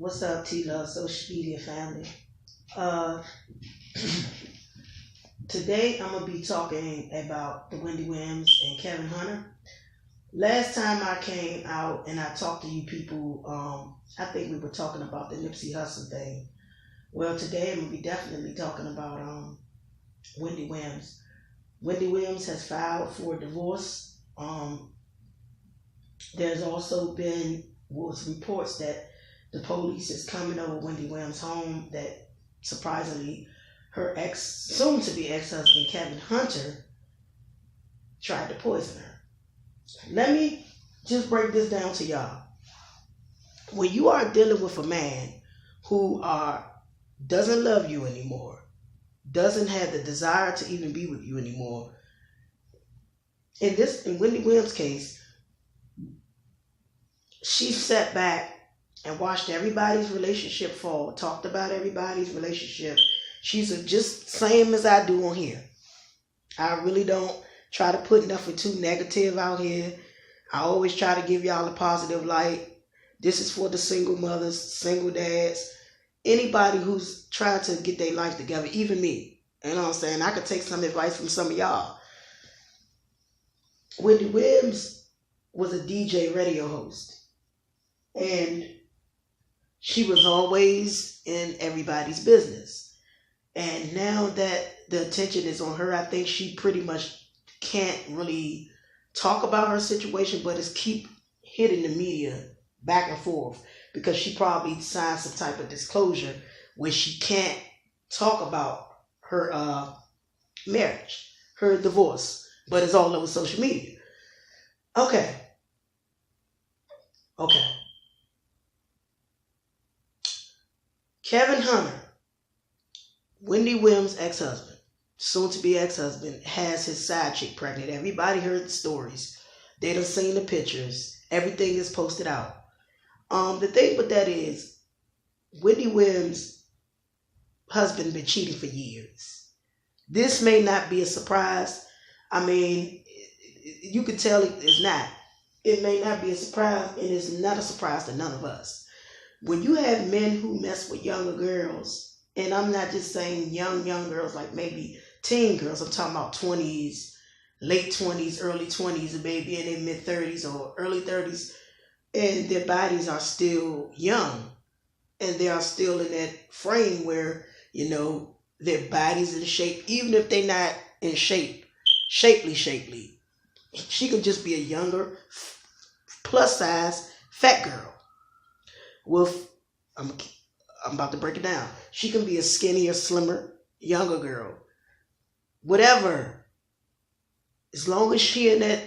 What's up, T-Love Social Media family? Uh, Today I'm gonna be talking about the Wendy Willams and Kevin Hunter. Last time I came out and I talked to you people, I think we were talking about the Nipsey Hussle thing. Well, today I'm gonna be definitely talking about Wendy Willams. Wendy Willams has filed for divorce. There's also been reports that the police is coming over Wendy Willams' home, that surprisingly her soon-to-be ex-husband Kevin Hunter tried to poison her. Let me just break this down to y'all. When you are dealing with a man who doesn't love you anymore, doesn't have the desire to even be with you anymore, in Wendy Willams' case, she sat back and watched everybody's relationship fall, talked about everybody's relationship. She's just same as I do on here. I really don't try to put nothing too negative out here. I always try to give y'all a positive light. This is for the single mothers, single dads, anybody who's trying to get their life together, even me. You know what I'm saying? I could take some advice from some of y'all. Wendy Willams was a DJ radio host. And she was always in everybody's business. And now that the attention is on her, I think she pretty much can't really talk about her situation, but it's keep hitting the media back and forth because she probably signed some type of disclosure where she can't talk about her marriage, her divorce, but it's all over social media. Okay. Kevin Hunter, Wendy Willams' ex-husband, soon-to-be ex-husband, has his side chick pregnant. Everybody heard the stories. They done seen the pictures. Everything is posted out. The thing with that is, Wendy Willams' husband been cheating for years. This may not be a surprise. I mean, you could tell it's not. It may not be a surprise, and it's not a surprise to none of us. When you have men who mess with younger girls, and I'm not just saying young girls, like maybe teen girls, I'm talking about 20s, late 20s, early 20s, maybe in their mid 30s or early 30s, and their bodies are still young, and they are still in that frame where, you know, their body's in shape, even if they're not in shape, shapely. She could just be a younger, plus size, fat girl. I'm about to break it down. She can be a skinnier, slimmer, younger girl. Whatever. As long as she in that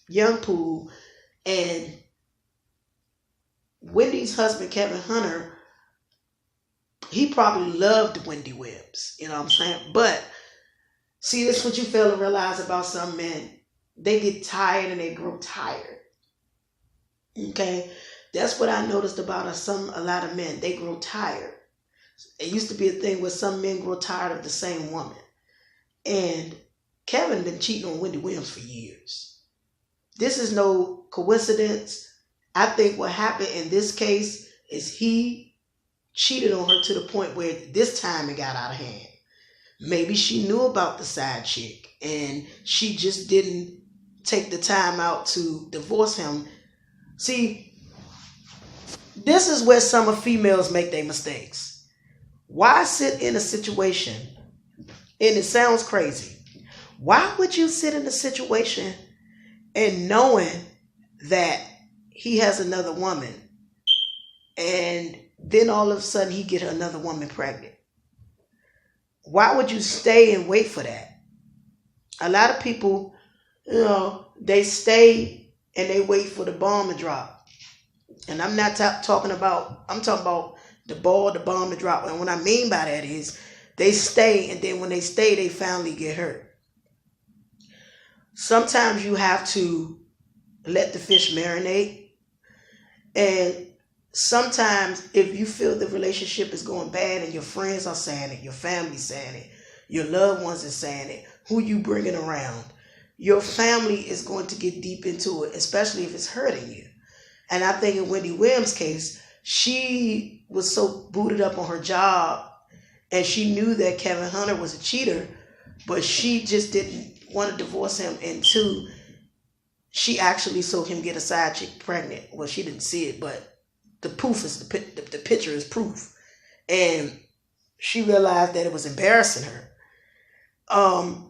young pool. And Wendy's husband, Kevin Hunter, he probably loved Wendy Willams. You know what I'm saying? But see, this is what you fail to realize about some men. They get tired and they grow tired. Okay? That's what I noticed about a lot of men. They grow tired. It used to be a thing where some men grow tired of the same woman. And Kevin been cheating on Wendy Willams for years. This is no coincidence. I think what happened in this case is he cheated on her to the point where this time it got out of hand. Maybe she knew about the side chick and she just didn't take the time out to divorce him. See, this is where some of females make their mistakes. Why sit in a situation, and it sounds crazy, why would you sit in a situation and knowing that he has another woman and then all of a sudden he get another woman pregnant? Why would you stay and wait for that? A lot of people, you know, they stay and they wait for the bomb to drop. And I'm not talking about, I'm talking about the bomb to drop. And what I mean by that is they stay, and then when they stay, they finally get hurt. Sometimes you have to let the fish marinate. And sometimes if you feel the relationship is going bad and your friends are saying it, your family's saying it, your loved ones are saying it, who you bringing around, your family is going to get deep into it, especially if it's hurting you. And I think in Wendy Willams' case, she was so booted up on her job, and she knew that Kevin Hunter was a cheater, but she just didn't want to divorce him. And two, she actually saw him get a side chick pregnant. Well, she didn't see it, but the proof is the picture is proof. And she realized that it was embarrassing her. And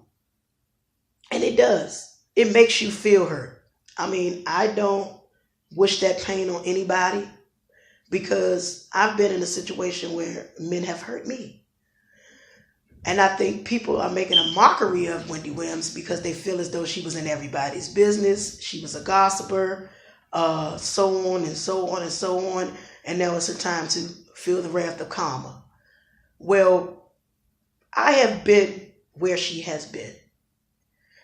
it does. It makes you feel hurt. I mean, I don't wish that pain on anybody, because I've been in a situation where men have hurt me. And I think people are making a mockery of Wendy Willams because they feel as though she was in everybody's business. She was a gossiper, so on and so on and so on. And now it's her time to feel the wrath of karma. Well, I have been where she has been.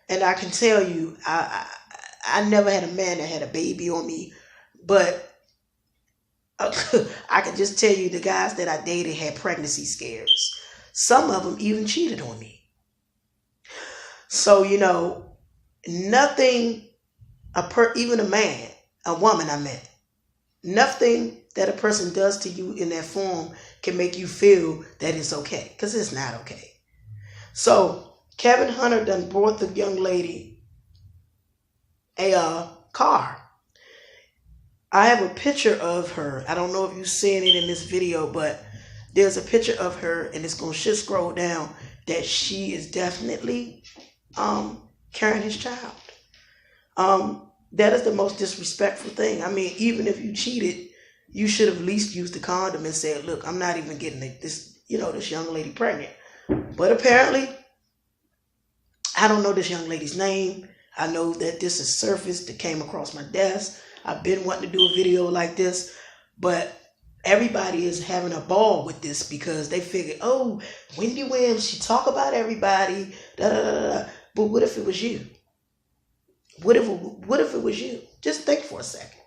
And I can tell you, I never had a man that had a baby on me, but I can just tell you the guys that I dated had pregnancy scares. Some of them even cheated on me. So, nothing, even a woman I met, nothing that a person does to you in that form can make you feel that it's okay, because it's not okay. So Kevin Hunter done brought the young lady a car. I have a picture of her. I don't know if you've seen it in this video, but there's a picture of her, and it's going to just scroll down, that she is definitely carrying his child. That is the most disrespectful thing. I mean, even if you cheated, you should have at least used the condom and said, look, I'm not even getting this young lady pregnant. But apparently, I don't know this young lady's name. I know that this is surfaced that came across my desk. I've been wanting to do a video like this, but everybody is having a ball with this because they figure, oh, Wendy Willams, she talk about everybody, da da da da. But what if it was you? What if it was you? Just think for a second.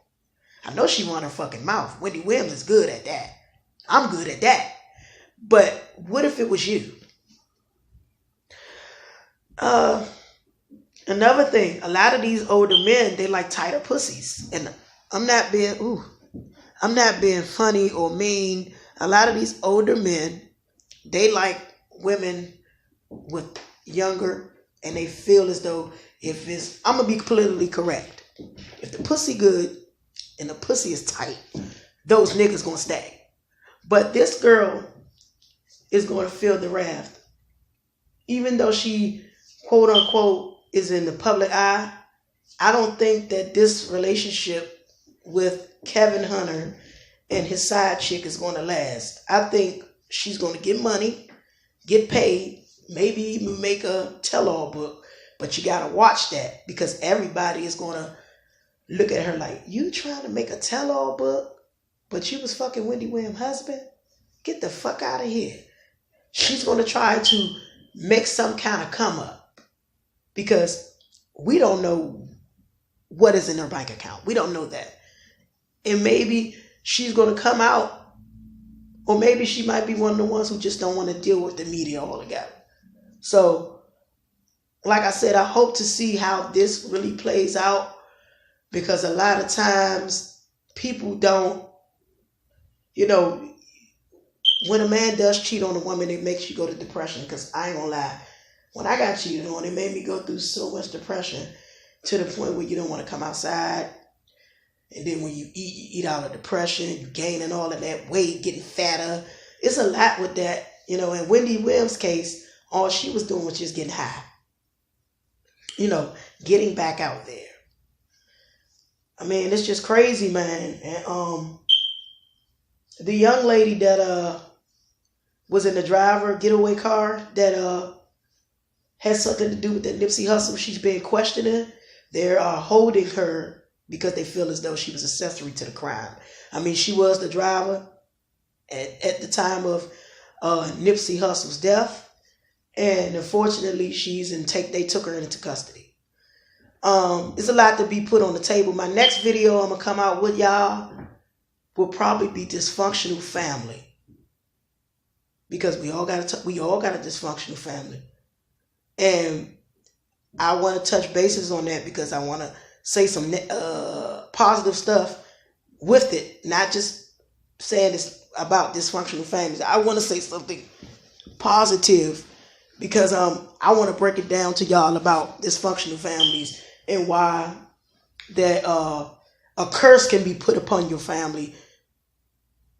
I know she run her fucking mouth. Wendy Willams is good at that. I'm good at that. But what if it was you? Another thing, a lot of these older men, they like tighter pussies. And I'm not being funny or mean. A lot of these older men, they women with younger, and they feel as though I'm going to be politically correct. If the pussy good and the pussy is tight, those niggas going to stay. But this girl is going to feel the wrath. Even though she, quote unquote, is in the public eye, I don't think that this relationship with Kevin Hunter and his side chick is going to last. I think she's going to get money, get paid, maybe even make a tell-all book. But you got to watch that, because everybody is going to look at her like, you trying to make a tell-all book, but you was fucking Wendy Willams' husband? Get the fuck out of here. She's going to try to make some kind of come up, because we don't know what is in her bank account. We don't know that. And maybe she's going to come out, or maybe she might be one of the ones who just don't want to deal with the media altogether. So, like I said, I hope to see how this really plays out, because a lot of times people don't, when a man does cheat on a woman, it makes you go to depression. Because I ain't gonna lie, when I got cheated on, it made me go through so much depression, to the point where you don't want to come outside. And then when you eat out of depression, you gaining all of that weight, getting fatter. It's a lot with that. In Wendy Willams' case, all she was doing was just getting high. Getting back out there. I mean, it's just crazy, man. And the young lady that was in the driver getaway car that had something to do with that Nipsey Hussle, she's been questioning. They're holding her because they feel as though she was accessory to the crime. I mean, she was the driver at the time of Nipsey Hussle's death. And unfortunately, they took her into custody. It's a lot to be put on the table. My next video I'm going to come out with y'all will probably be dysfunctional family. Because we all got a dysfunctional family. And I want to touch bases on that, because I want to say some positive stuff with it. Not just saying this about dysfunctional families. I want to say something positive because I want to break it down to y'all about dysfunctional families and why that a curse can be put upon your family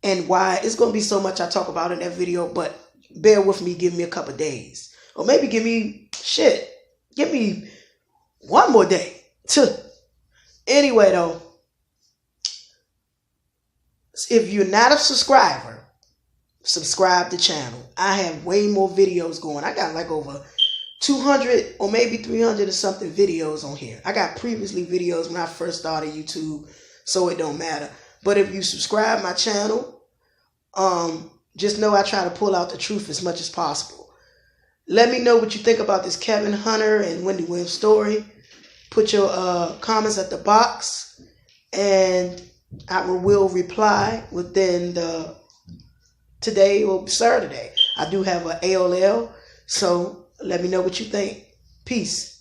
and why it's going to be so much I talk about in that video, but bear with me, give me a couple days. Or maybe give me one more day. Anyway, though, if you're not a subscriber, subscribe to the channel. I have way more videos going. I got like over 200 or maybe 300 or something videos on here. I got previously videos when I first started YouTube, so it don't matter. But if you subscribe my channel, just know I try to pull out the truth as much as possible. Let me know what you think about this Kevin Hunter and Wendy Williams story. Put your comments at the box, and I will reply within today or Saturday. I do have an AOL, so let me know what you think. Peace.